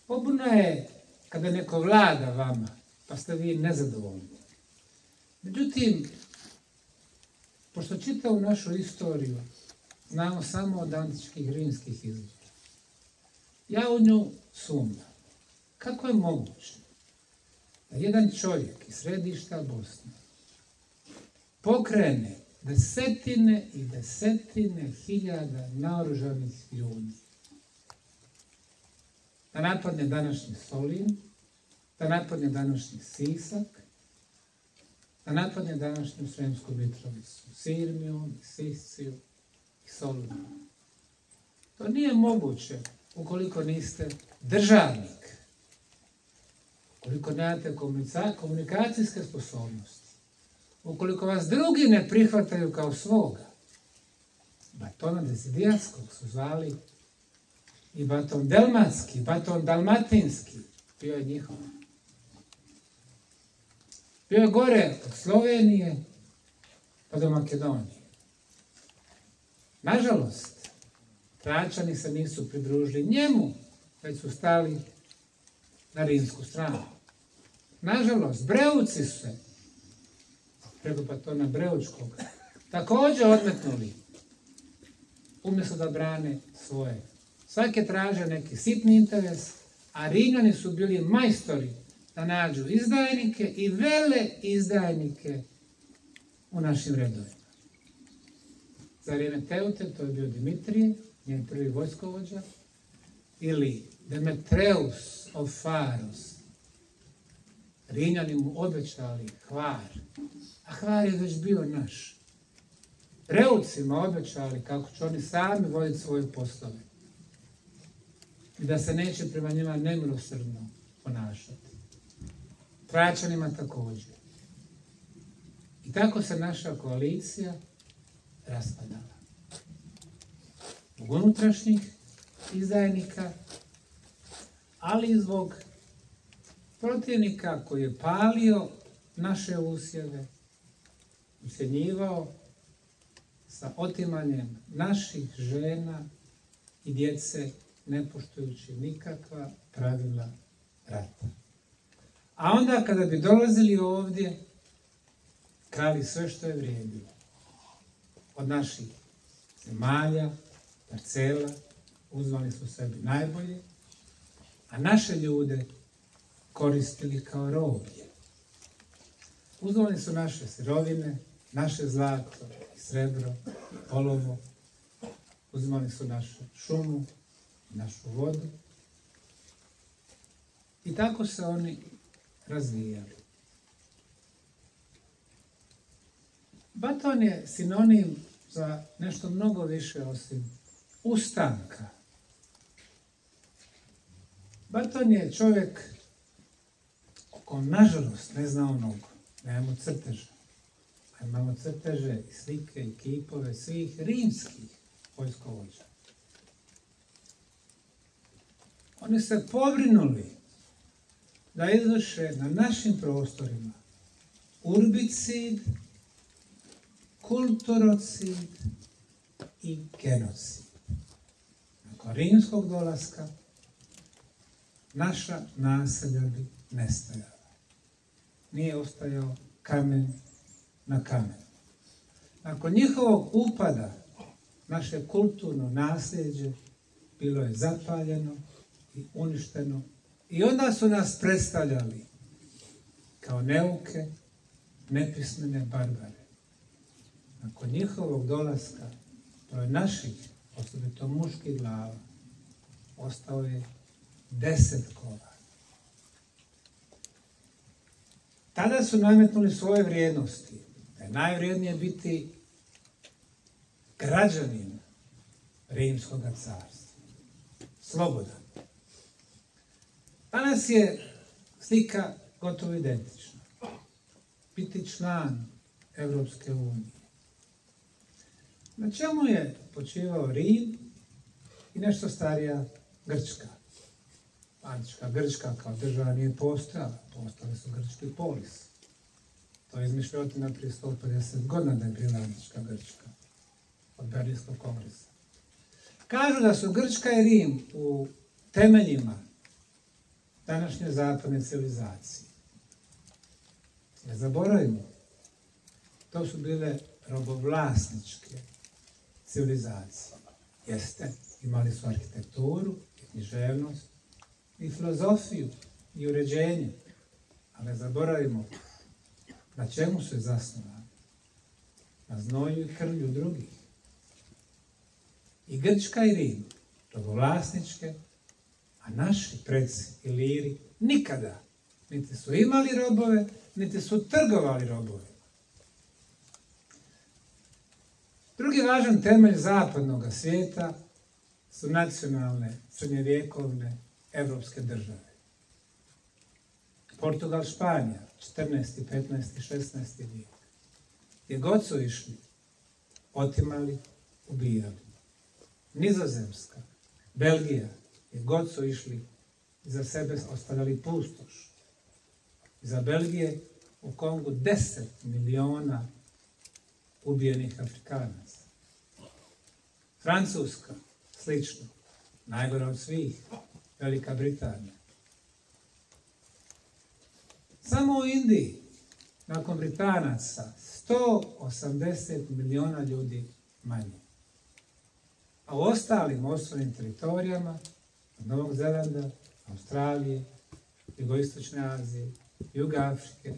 Pobuna je kada neko vlada vama, pa ste vi nezadovoljni. Međutim, pošto čitavu našu istoriju znamo samo od antičkih rimskih izvora, ja u nju sumnjam. Kako je moguće da jedan čovjek iz središta Bosne pokrene desetine i desetine hiljada naoružanih ljudi da napadne današnji Solin, da napadne današnji Sisak, da napadne današnju Sremsku Mitrovicu, Sirmiju, Sisciju i Solun. To nije moguće ukoliko niste državnik, ukoliko nemate komunikacijske sposobnosti, ukoliko vas drugi ne prihvataju kao svoga. Batona Desidijatskog su zvali i baton delmatski, baton dalmatinski, bio je njihov. Bio je gore od Slovenije pa do Makedonije. Nažalost, Tračani se nisu pridružili njemu, već su stali na rimsku stranu. Nažalost, Breuci su se, preko batona Breučkog, također odmetnuli, umjesto da brane svoje. Svake traže neki sitni interes, a Rimljani su bili majstori da nađu izdajnike i vele izdajnike u našim redovima. Za vrijeme Teute to je bio Dimitrije, njen prvi vojskovođa, ili Demetreus of Faros. Rimljani mu obećali Hvar, a Hvar je već bio naš. Breucima obećali kako će oni sami voditi svoje poslove i da se neće prema njima nemilosrdno ponašati. Tračanima također. I tako se naša koalicija raspadala. Zbog unutrašnjih izdajnika, ali i zbog protivnika koji je palio naše usjeve, ucjenjivao sa otimanjem naših žena i djece, ne poštujući nikakva pravila rata. A onda kada bi dolazili ovdje, krali sve što je vrijedilo. Od naših zemalja, parcela, uzvali su sebi najbolje, a naše ljude koristili kao roblje. Uzvali su naše sirovine, naše zlato i srebro, olovo, uzimali su našu šumu, našu vodu i tako se oni razvijali. Baton je sinonim za nešto mnogo više osim ustanka. Baton je čovjek ko nažalost ne zna mnogo, nemamo crteža. A imamo crteže i slike i kipove svih rimskih vojskovođa. Oni se pobrinuli da izvrše na našim prostorima urbicid, kulturocid i genocid. Nakon rimskog dolaska naša naselja bi nestajala. Nije ostajao kamen na kamen. Nakon njihovog upada naše kulturno nasljeđe bilo je zapaljeno i uništeno i onda su nas predstavljali kao neuke, nepismene barbare. Nakon njihovog dolaska broj naših, osobito muških glava, ostao je 10 kola. Tada su nametnuli svoje vrijednosti. Da je najvrijednije biti građanin Rimskog carstva. Slobodan. Danas je slika gotovo identična. Biti član Evropske unije. Na čemu je počivao Rim i nešto starija Grčka? Antička Grčka kao država nije postojala. Postojali su grčki polis. To je izmišljotina prije 150 godina da je bila antička Grčka od Berlinskog kongresa. Kažu da su Grčka i Rim u temeljima današnje zapadne civilizacije. Ne zaboravimo, to su bile robovlasničke civilizacije. Jeste, imali su arhitekturu, književnost, i filozofiju, i uređenje. Ali ne zaboravimo na čemu su zasnovani. Na znoju i krvlju drugih. I Grčka i Rim, robovlasničke, a naši preci Iliri nikada Niti su imali robove, niti su trgovali robove. Drugi važan temelj zapadnog svijeta su nacionalne, srednjevjekovne, evropske države. Portugal, Španija, 14., 15., 16. vijek. Gdje god su išli, otimali, ubijali. Nizozemska, Belgija, gdje god su išli, iza sebe ostavljali pustoš. Iza Belgije u Kongu 10 miliona ubijenih Afrikanaca. Francuska, slično, najgora od svih, Velika Britanija. Samo u Indiji, nakon Britanaca, 180 miliona ljudi manje. A u ostalim osvojenim teritorijama, od Novog Zelanda, Australije, Jugoistočne Azije, Juga Afrike,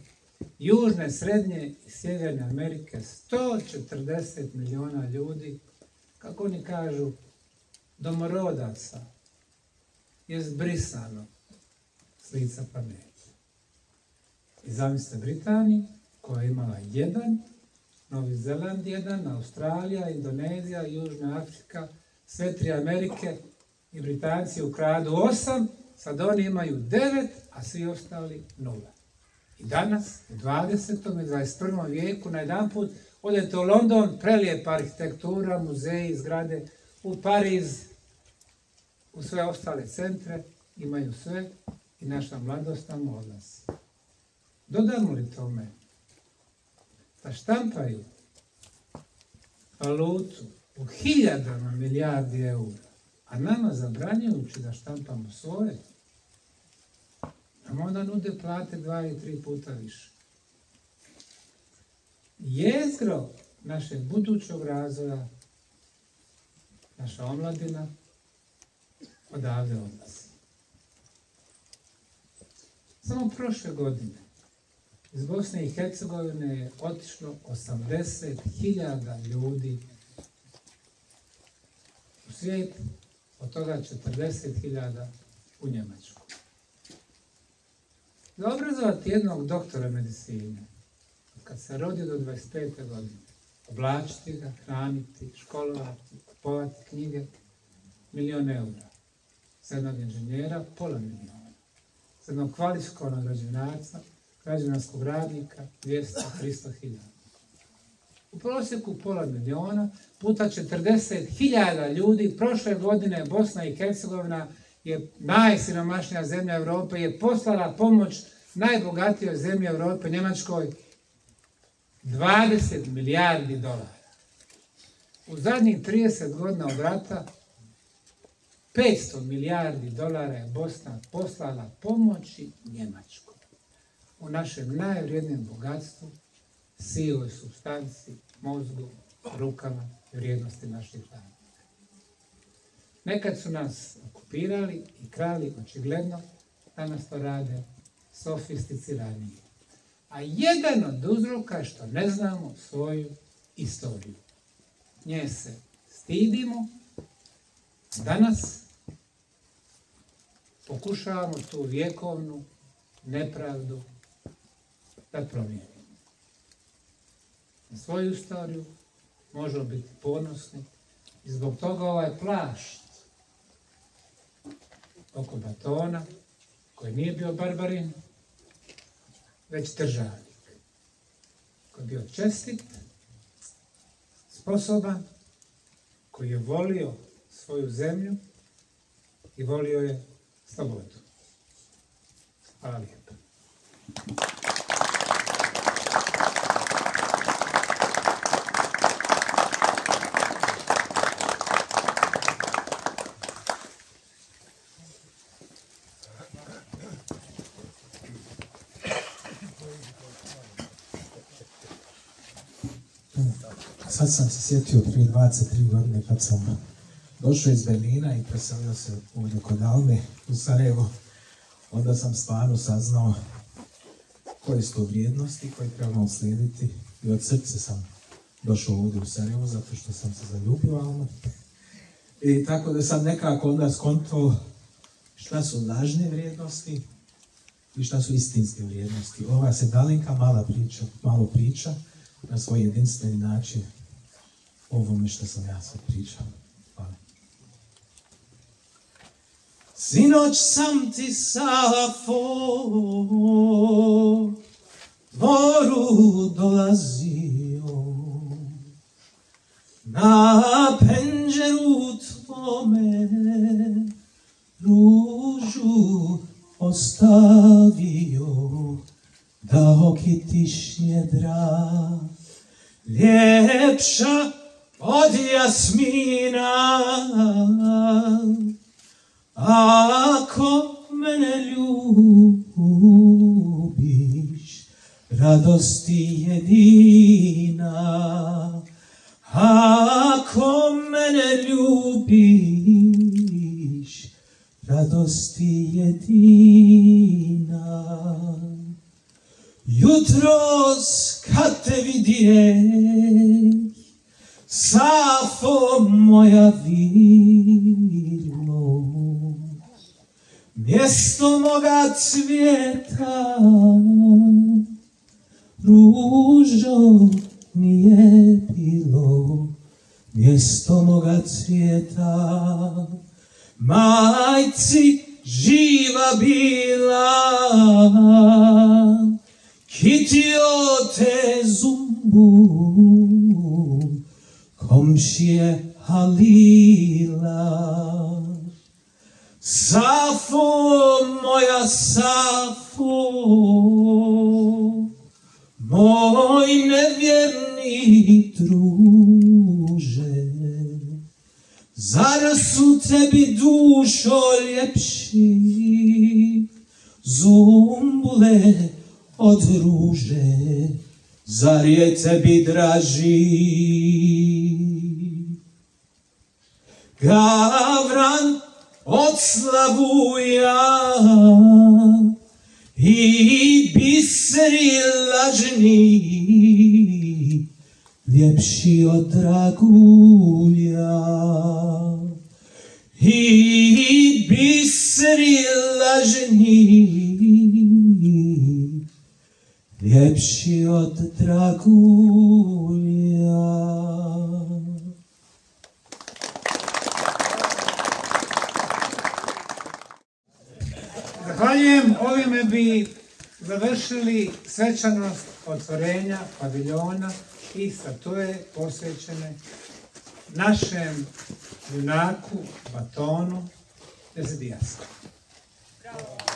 Južne, Srednje i Sjeverne Amerike, 140 miliona ljudi, kako oni kažu, domorodaca, je zbrisano s lica planete. I zamislite Britaniju, koja je imala jedan, Novi Zeland jedan, Australija, Indonezija, Južna Afrika, sve 3 Amerike, i Britanci ukradu 8, sad oni imaju 9, a svi ostali 0. I danas, u 20. i 21. vijeku, na jedan put odete u London, prelijepa arhitektura, muzeji, zgrade, u Pariz, u sve ostale centre, imaju sve i naša mladost tamo odlazi. Dodamo li tome da štampaju valutu u hiljadama milijardi eura, a nama zabranjujući da štampamo svoje, nam onda nude plate 2 i 3 puta više. Jezgro našeg budućeg razvoja, naša omladina, odavde odlazi. Samo prošle godine iz Bosne i Hercegovine je otišlo 80.000 ljudi u svijet, od toga 40.000 u Njemačku. Za obrazovati jednog doktora medicine, kad se rodi do 25. godine, oblačiti ga, hraniti, školovati, kupovati knjige, 1 000 000 eura. Za jednog inženjera, pola milijuna. Za jednog kvalifikovanog građevinarca, građevinarskog radnika, 200-300.000. U prosjeku pola milijuna puta 40.000 ljudi. Prošle godine Bosna i Hercegovina je najsiromašnija zemlja Europe, je poslala pomoć najbogatijoj zemlji Europe, Njemačkoj, 20 milijardi dolara. U zadnjih 30 godina od rata 500 milijardi dolara je Bosna poslala pomoći Njemačkoj. U našem najvrijednijem bogatstvu, sivoj supstanci, mozgu, rukama i vrijednosti naših radnika. Nekad su nas okupirali i krali očigledno, danas to rade sofisticiranije. A jedan od uzroka je što ne znamo svoju istoriju. Nje se stidimo, danas pokušavamo tu vjekovnu nepravdu da promijenimo. Na svoju istoriju možemo biti ponosni i zbog toga ovaj plašt oko Batona, koji nije bio barbarin, već državnik, koji je bio čestit, sposoban, koji je volio svoju zemlju i volio je slobodu. Hvala lijepo. Sad sam se sjetio prije 23 godine kad sam došao iz Berlina i preselio se ovdje kod Alme u Sarajevo. Onda sam stvarno saznao koje su to vrijednosti koje trebamo slijediti i od srca sam došao ovdje u Sarajevo zato što sam se zaljubio Almu. I tako da sam nekako onda skontao šta su lažne vrijednosti i šta su istinske vrijednosti. Ova se dalenka malo priča na svoj jedinstveni način o ovome što sam ja sad pričao. Hvala. Sinoć sam ti Safo dvoru dolazio, na penđeru tvome ružu ostavio, da okitiš njedra, ljepša od jasmina. Ako mene ljubiš, radosti jedina. Ako mene ljubiš, radosti jedina. Jutros kad te vidjeh, Safo moja virno, mjesto moga cvijeta, ružo nije bilo, mjesto moga cvijeta. Majci živa bila, kitio te zumbu, komšije halila. Safo, moja Safo, moj nevjerni druže, zar su tebi dušo ljepši zumbule od ruže, zar je tebi draži gavran od slavuja i biseri lažni, ljepši od dragulja. I biseri lažni, ljepši od dragulja. Zahvaljujem, ovime bi završili svečanost otvorenja paviljona i statue posvećene našem junaku Batonu Ezedijasu. Bravo!